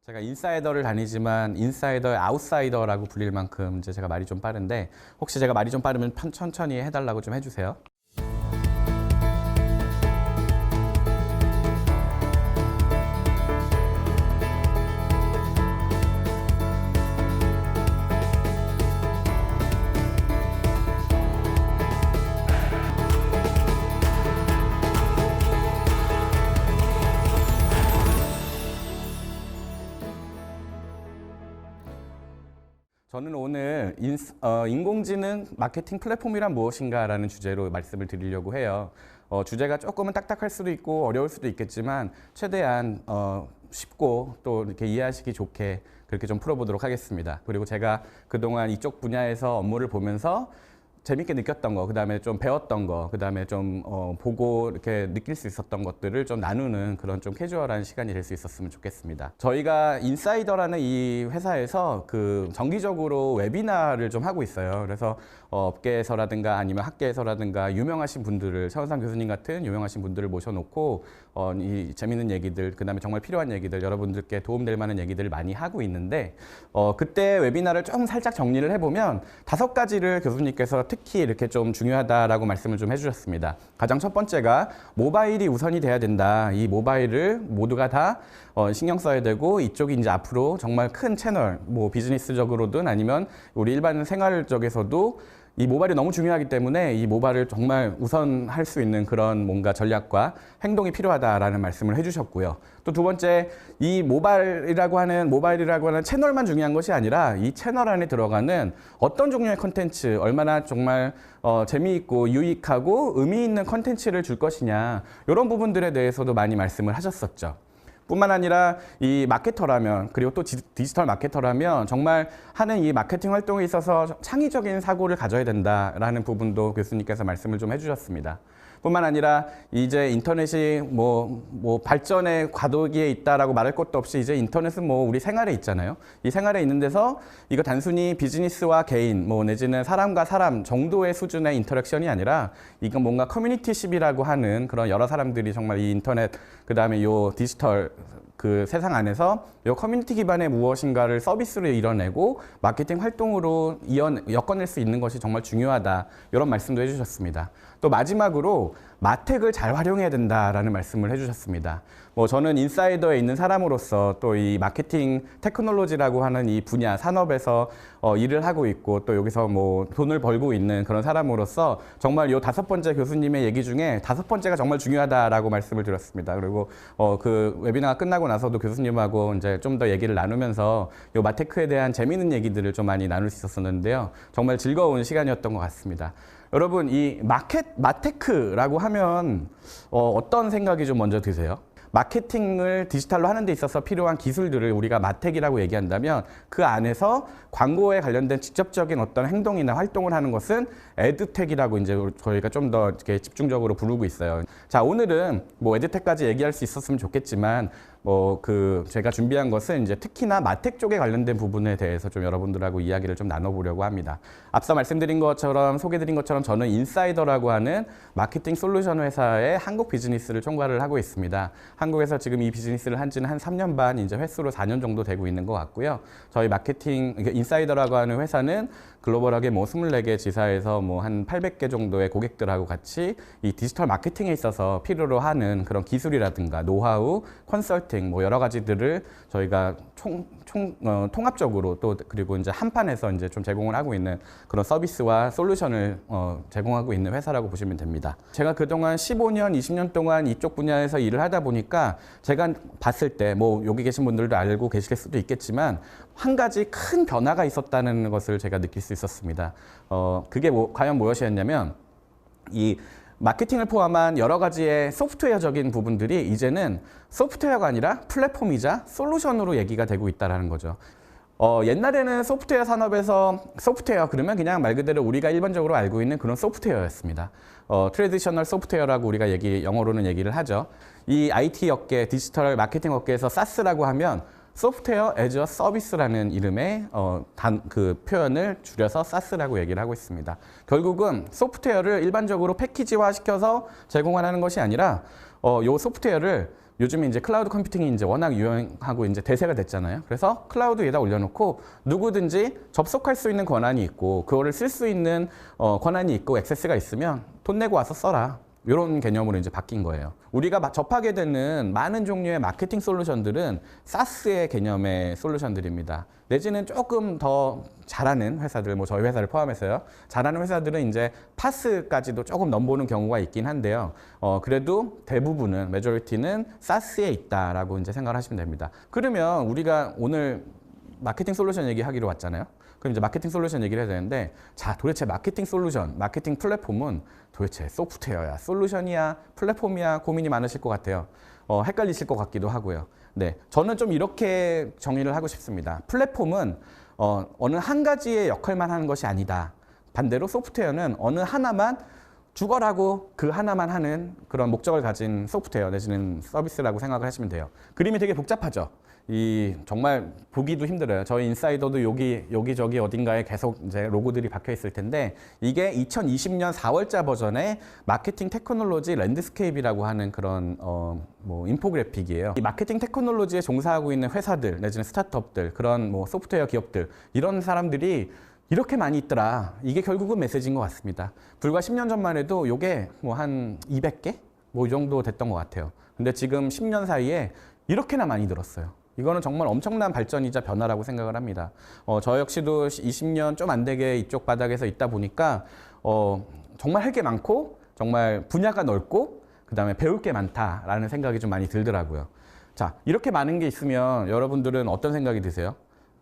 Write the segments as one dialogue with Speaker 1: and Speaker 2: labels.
Speaker 1: 제가 인사이더를 다니지만 인사이더의 아웃사이더라고 불릴 만큼 이제 제가 말이 좀 빠른데 혹시 제가 말이 좀 빠르면 천천히 해달라고 좀 해주세요. 저는 오늘 인공지능 마케팅 플랫폼이란 무엇인가라는 주제로 말씀을 드리려고 해요. 주제가 조금은 딱딱할 수도 있고 어려울 수도 있겠지만 최대한 쉽고 또 이렇게 이해하시기 좋게 그렇게 좀 풀어보도록 하겠습니다. 그리고 제가 그동안 이쪽 분야에서 업무를 보면서 재밌게 느꼈던 거, 그 다음에 좀 배웠던 거, 그 다음에 좀 보고 이렇게 느낄 수 있었던 것들을 좀 나누는 그런 좀 캐주얼한 시간이 될 수 있었으면 좋겠습니다. 저희가 인사이더라는 이 회사에서 그 정기적으로 웨비나를 좀 하고 있어요. 그래서 업계에서라든가 아니면 학계에서라든가 유명하신 분들을, 최원상 교수님 같은 유명하신 분들을 모셔놓고 이 재밌는 얘기들, 그 다음에 정말 필요한 얘기들, 여러분들께 도움될 만한 얘기들을 많이 하고 있는데 그때 웨비나를 좀 살짝 정리를 해보면 5가지를 교수님께서 특히 이렇게 좀 중요하다라고 말씀을 좀 해주셨습니다. 가장 첫 번째가 모바일이 우선이 돼야 된다. 이 모바일을 모두가 다 신경 써야 되고 이쪽이 이제 앞으로 정말 큰 채널, 뭐 비즈니스적으로든 아니면 우리 일반 생활적에서도 이 모바일이 너무 중요하기 때문에 이 모바일을 정말 우선할 수 있는 그런 뭔가 전략과 행동이 필요하다라는 말씀을 해주셨고요. 또 두 번째, 이 모바일이라고 하는 채널만 중요한 것이 아니라 이 채널 안에 들어가는 어떤 종류의 컨텐츠, 얼마나 정말 재미있고 유익하고 의미 있는 컨텐츠를 줄 것이냐, 이런 부분들에 대해서도 많이 말씀을 하셨었죠. 뿐만 아니라 이 마케터라면, 그리고 또 디지털 마케터라면 정말 하는 이 마케팅 활동에 있어서 창의적인 사고를 가져야 된다라는 부분도 교수님께서 말씀을 좀 해주셨습니다. 뿐만 아니라 이제 인터넷이 뭐 발전의 과도기에 있다라고 말할 것도 없이 이제 인터넷은 뭐 우리 생활에 있잖아요. 이 생활에 있는 데서 이거 단순히 비즈니스와 개인, 뭐 내지는 사람과 사람 정도의 수준의 인터랙션이 아니라 이건 뭔가 커뮤니티십이라고 하는 그런 여러 사람들이 정말 이 인터넷, 그 다음에 요 디지털 그 세상 안에서 이 커뮤니티 기반의 무엇인가를 서비스로 이뤄내고 마케팅 활동으로 엮어낼 수 있는 것이 정말 중요하다, 이런 말씀도 해주셨습니다. 또 마지막으로 마텍을 잘 활용해야 된다라는 말씀을 해주셨습니다. 뭐 저는 인사이더에 있는 사람으로서 또 이 마케팅 테크놀로지라고 하는 이 분야 산업에서 일을 하고 있고 또 여기서 뭐 돈을 벌고 있는 그런 사람으로서 정말 이 5번째 교수님의 얘기 중에 5번째가 정말 중요하다라고 말씀을 드렸습니다. 그리고 그 웨비나가 끝나고 나서도 교수님하고 이제 좀 더 얘기를 나누면서 이 마테크에 대한 재미있는 얘기들을 좀 많이 나눌 수 있었는데요. 정말 즐거운 시간이었던 것 같습니다. 여러분, 이 마테크라고 하면 어떤 생각이 좀 먼저 드세요? 마케팅을 디지털로 하는 데 있어서 필요한 기술들을 우리가 마텍이라고 얘기한다면 그 안에서 광고에 관련된 직접적인 어떤 행동이나 활동을 하는 것은 에드텍이라고 이제 저희가 좀 더 이렇게 집중적으로 부르고 있어요. 자, 오늘은 뭐 에드텍까지 얘기할 수 있었으면 좋겠지만 제가 준비한 것은 이제 특히나 마텍 쪽에 관련된 부분에 대해서 좀 여러분들하고 이야기를 좀 나눠보려고 합니다. 앞서 말씀드린 것처럼, 소개드린 것처럼 저는 인사이더라고 하는 마케팅 솔루션 회사의 한국 비즈니스를 총괄을 하고 있습니다. 한국에서 지금 이 비즈니스를 한 지는 한 3년 반, 이제 횟수로 4년 정도 되고 있는 것 같고요. 저희 마케팅, 인사이더라고 하는 회사는 글로벌하게 뭐 24개 지사에서 뭐 한 800개 정도의 고객들하고 같이 이 디지털 마케팅에 있어서 필요로 하는 그런 기술이라든가 노하우, 컨설팅, 뭐 여러 가지들을 저희가 통합적으로 또 그리고 이제 한판에서 이제 좀 제공을 하고 있는 그런 서비스와 솔루션을 제공하고 있는 회사라고 보시면 됩니다. 제가 그동안 15년, 20년 동안 이쪽 분야에서 일을 하다 보니까 제가 봤을 때 뭐 여기 계신 분들도 알고 계실 수도 있겠지만 한 가지 큰 변화가 있었다는 것을 제가 느낄 수 있었습니다. 그게 과연 무엇이었냐면 이 마케팅을 포함한 여러 가지의 소프트웨어적인 부분들이 이제는 소프트웨어가 아니라 플랫폼이자 솔루션으로 얘기가 되고 있다는 거죠. 옛날에는 소프트웨어 산업에서 소프트웨어 그러면 그냥 말 그대로 우리가 일반적으로 알고 있는 그런 소프트웨어였습니다. 트래디셔널 소프트웨어라고 우리가 영어로는 얘기를 하죠. 이 IT 업계, 디지털 마케팅 업계에서 SaaS라고 하면 소프트웨어 애저 서비스라는 이름의 그 표현을 줄여서 SaaS라고 얘기를 하고 있습니다. 결국은 소프트웨어를 일반적으로 패키지화 시켜서 제공하는 것이 아니라 이 소프트웨어를 요즘에 이제 클라우드 컴퓨팅이 이제 워낙 유행하고 이제 대세가 됐잖아요. 그래서 클라우드 위에다 올려놓고 누구든지 접속할 수 있는 권한이 있고 그거를 쓸 수 있는 권한이 있고 액세스가 있으면 돈 내고 와서 써라. 이런 개념으로 이제 바뀐 거예요. 우리가 접하게 되는 많은 종류의 마케팅 솔루션들은 사스의 개념의 솔루션들입니다. 내지는 조금 더 잘하는 회사들, 뭐 저희 회사를 포함해서요. 잘하는 회사들은 이제 파스까지도 조금 넘보는 경우가 있긴 한데요. 그래도 대부분은, 메조리티는 사스에 있다라고 이제 생각을 하시면 됩니다. 그러면 우리가 오늘 마케팅 솔루션 얘기하기로 왔잖아요. 그럼 이제 마케팅 솔루션 얘기를 해야 되는데, 자, 도대체 마케팅 솔루션, 마케팅 플랫폼은 도대체 소프트웨어야, 솔루션이야, 플랫폼이야 고민이 많으실 것 같아요. 헷갈리실 것 같기도 하고요. 네, 저는 좀 이렇게 정의를 하고 싶습니다. 플랫폼은 어느 한 가지의 역할만 하는 것이 아니다. 반대로 소프트웨어는 어느 하나만 죽어라고 그 하나만 하는 그런 목적을 가진 소프트웨어 내지는 서비스라고 생각을 하시면 돼요. 그림이 되게 복잡하죠. 정말 보기도 힘들어요. 저희 인사이더도 여기저기 어딘가에 계속 이제 로고들이 박혀 있을 텐데, 이게 2020년 4월자 버전의 마케팅 테크놀로지 랜드스케이프라고 하는 그런 뭐 인포그래픽이에요. 이 마케팅 테크놀로지에 종사하고 있는 회사들 내지는 스타트업들, 그런 뭐 소프트웨어 기업들, 이런 사람들이 이렇게 많이 있더라. 이게 결국은 메시지인 것 같습니다. 불과 10년 전만 해도 이게 뭐 한 200개? 뭐 이 정도 됐던 것 같아요. 근데 지금 10년 사이에 이렇게나 많이 늘었어요. 이거는 정말 엄청난 발전이자 변화라고 생각을 합니다. 저 역시도 20년 좀 안 되게 이쪽 바닥에서 있다 보니까 정말 할 게 많고 정말 분야가 넓고 그다음에 배울 게 많다라는 생각이 좀 많이 들더라고요. 자, 이렇게 많은 게 있으면 여러분들은 어떤 생각이 드세요?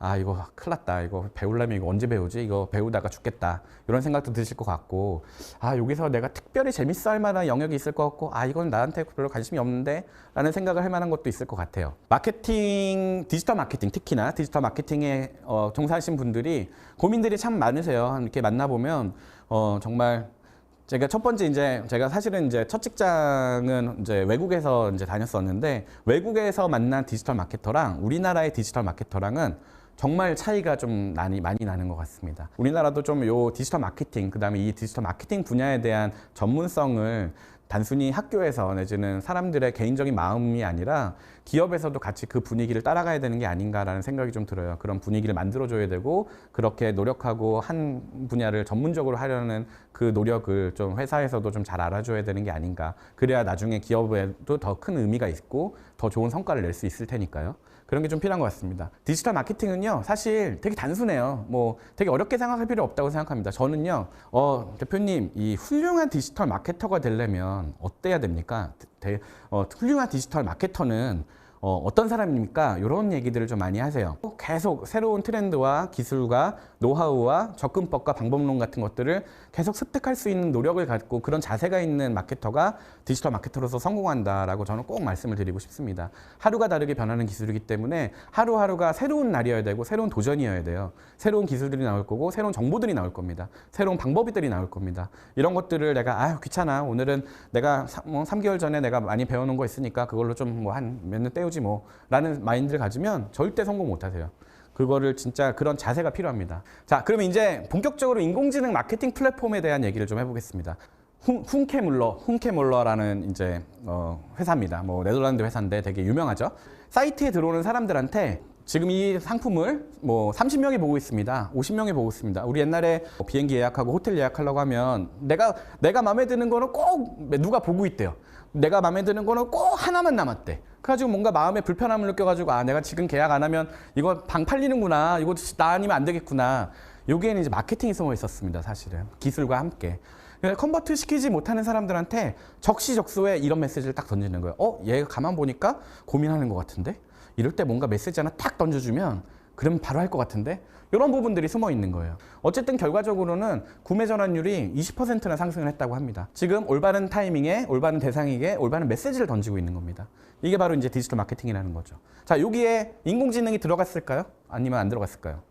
Speaker 1: 아, 이거 큰일 났다. 이거 배우려면 이거 언제 배우지? 이거 배우다가 죽겠다. 이런 생각도 드실 것 같고, 아, 여기서 내가 특별히 재밌어 할 만한 영역이 있을 것 같고, 아, 이건 나한테 별로 관심이 없는데? 라는 생각을 할 만한 것도 있을 것 같아요. 마케팅, 디지털 마케팅, 특히나 디지털 마케팅에 종사하신 분들이 고민들이 참 많으세요. 이렇게 만나보면, 정말 제가 첫 번째 제가 사실은 첫 직장은 외국에서 다녔었는데, 외국에서 만난 디지털 마케터랑 우리나라의 디지털 마케터랑은 정말 차이가 좀 많이 나는 것 같습니다. 우리나라도 좀 요 디지털 마케팅, 그다음에 이 디지털 마케팅 분야에 대한 전문성을 단순히 학교에서 내지는 사람들의 개인적인 마음이 아니라 기업에서도 같이 그 분위기를 따라가야 되는 게 아닌가라는 생각이 좀 들어요. 그런 분위기를 만들어줘야 되고, 그렇게 노력하고 한 분야를 전문적으로 하려는 그 노력을 좀 회사에서도 좀 잘 알아줘야 되는 게 아닌가. 그래야 나중에 기업에도 더 큰 의미가 있고 더 좋은 성과를 낼 수 있을 테니까요. 그런 게 좀 필요한 것 같습니다. 디지털 마케팅은요, 사실 되게 단순해요. 뭐 되게 어렵게 생각할 필요 없다고 생각합니다. 저는요, 대표님, 이 훌륭한 디지털 마케터가 되려면 어때야 됩니까? 훌륭한 디지털 마케터는 어떤 사람입니까? 이런 얘기들을 좀 많이 하세요. 계속 새로운 트렌드와 기술과 노하우와 접근법과 방법론 같은 것들을 계속 습득할 수 있는 노력을 갖고 그런 자세가 있는 마케터가 디지털 마케터로서 성공한다라고 저는 꼭 말씀을 드리고 싶습니다. 하루가 다르게 변하는 기술이기 때문에 하루하루가 새로운 날이어야 되고 새로운 도전이어야 돼요. 새로운 기술들이 나올 거고 새로운 정보들이 나올 겁니다. 새로운 방법들이 나올 겁니다. 이런 것들을 내가 귀찮아. 오늘은 내가 3개월 전에 내가 많이 배워놓은 거 있으니까 그걸로 좀 뭐 한 몇 년 때우지 뭐 라는 마인드를 가지면 절대 성공 못 하세요. 그거를 진짜 그런 자세가 필요합니다. 자, 그러면 이제 본격적으로 인공지능 마케팅 플랫폼에 대한 얘기를 좀 해보겠습니다. 훈케몰러라는 회사입니다. 뭐 네덜란드 회사인데 되게 유명하죠. 사이트에 들어오는 사람들한테 지금 이 상품을 뭐 30명이 보고 있습니다. 50명이 보고 있습니다. 우리 옛날에 비행기 예약하고 호텔 예약하려고 하면 내가 마음에 드는 거는 꼭 누가 보고 있대요. 내가 마음에 드는 거는 꼭 하나만 남았대. 그래가지고 뭔가 마음에 불편함을 느껴가지고 내가 지금 계약 안 하면 이거 방 팔리는구나. 이거 나 아니면 안 되겠구나. 여기에는 이제 마케팅이 숨어 있었습니다. 사실은 기술과 함께. 컨버트 시키지 못하는 사람들한테 적시적소에 이런 메시지를 딱 던지는 거예요. 얘가 가만 보니까 고민하는 것 같은데? 이럴 때 뭔가 메시지 하나 딱 던져주면 그러면 바로 할 것 같은데? 이런 부분들이 숨어 있는 거예요. 어쨌든 결과적으로는 구매 전환율이 20%나 상승을 했다고 합니다. 지금 올바른 타이밍에 올바른 대상에게 올바른 메시지를 던지고 있는 겁니다. 이게 바로 이제 디지털 마케팅이라는 거죠. 자, 여기에 인공지능이 들어갔을까요? 아니면 안 들어갔을까요?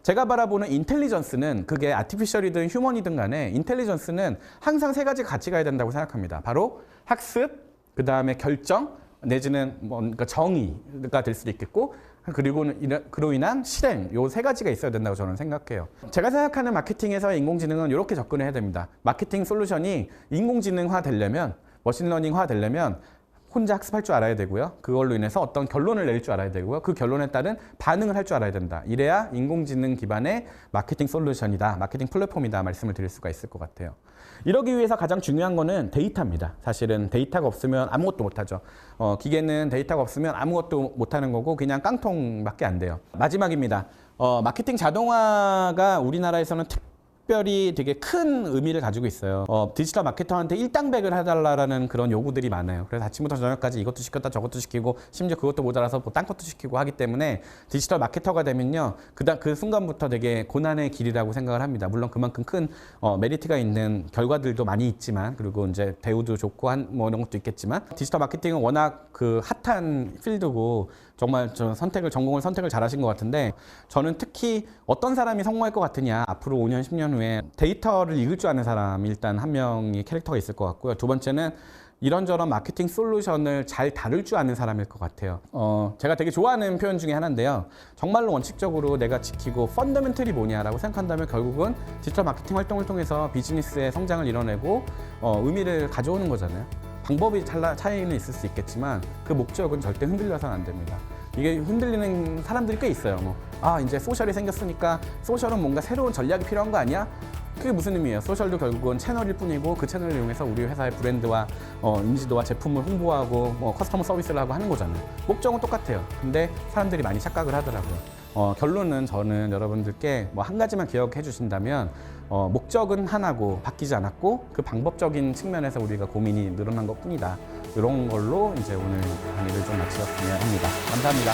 Speaker 1: 제가 바라보는 인텔리전스는 그게 아티피셜이든 휴먼이든 간에 인텔리전스는 항상 세 가지가 같이 가야 된다고 생각합니다. 바로 학습, 그 다음에 결정, 내지는 뭔가 정의가 될 수도 있겠고, 그리고 그로 인한 실행, 요 세 가지가 있어야 된다고 저는 생각해요. 제가 생각하는 마케팅에서의 인공지능은 이렇게 접근을 해야 됩니다. 마케팅 솔루션이 인공지능화 되려면, 머신러닝화 되려면 혼자 학습할 줄 알아야 되고요. 그걸로 인해서 어떤 결론을 내릴 줄 알아야 되고요. 그 결론에 따른 반응을 할 줄 알아야 된다. 이래야 인공지능 기반의 마케팅 솔루션이다, 마케팅 플랫폼이다 말씀을 드릴 수가 있을 것 같아요. 이러기 위해서 가장 중요한 거는 데이터입니다. 사실은 데이터가 없으면 아무것도 못하죠. 기계는 데이터가 없으면 아무것도 못하는 거고 그냥 깡통밖에 안 돼요. 마지막입니다. 마케팅 자동화가 우리나라에서는 특별히 되게 큰 의미를 가지고 있어요. 디지털 마케터한테 일당백을 해달라는 그런 요구들이 많아요. 그래서 아침부터 저녁까지 이것도 시켰다 저것도 시키고 심지어 그것도 모자라서 뭐 딴 것도 시키고 하기 때문에 디지털 마케터가 되면요. 그 순간부터 되게 고난의 길이라고 생각을 합니다. 물론 그만큼 큰 메리트가 있는 결과들도 많이 있지만 그리고 이제 대우도 좋고 뭐 이런 것도 있겠지만 디지털 마케팅은 워낙 그 핫한 필드고 정말 전공을 선택을 잘하신 것 같은데 저는 특히 어떤 사람이 성공할 것 같으냐 앞으로 5년 10년 후에 데이터를 읽을 줄 아는 사람이 일단 한 명이 캐릭터가 있을 것 같고요. 두 번째는 이런저런 마케팅 솔루션을 잘 다룰 줄 아는 사람일 것 같아요. 제가 되게 좋아하는 표현 중에 하나인데요. 정말로 원칙적으로 내가 지키고 펀더멘털이 뭐냐라고 생각한다면 결국은 디지털 마케팅 활동을 통해서 비즈니스의 성장을 이뤄내고 의미를 가져오는 거잖아요. 방법이 차이는 있을 수 있겠지만 그 목적은 절대 흔들려서는 안 됩니다. 이게 흔들리는 사람들이 꽤 있어요. 이제 소셜이 생겼으니까 소셜은 뭔가 새로운 전략이 필요한 거 아니야? 그게 무슨 의미예요? 소셜도 결국은 채널일 뿐이고 그 채널을 이용해서 우리 회사의 브랜드와 인지도와 제품을 홍보하고 커스터머 서비스를 하고 하는 거잖아요. 목적은 똑같아요. 근데 사람들이 많이 착각을 하더라고요. 결론은 저는 여러분들께 한 가지만 기억해 주신다면 목적은 하나고 바뀌지 않았고 그 방법적인 측면에서 우리가 고민이 늘어난 것 뿐이다. 이런 걸로 이제 오늘 강의를 좀 마치었으면 합니다. 감사합니다.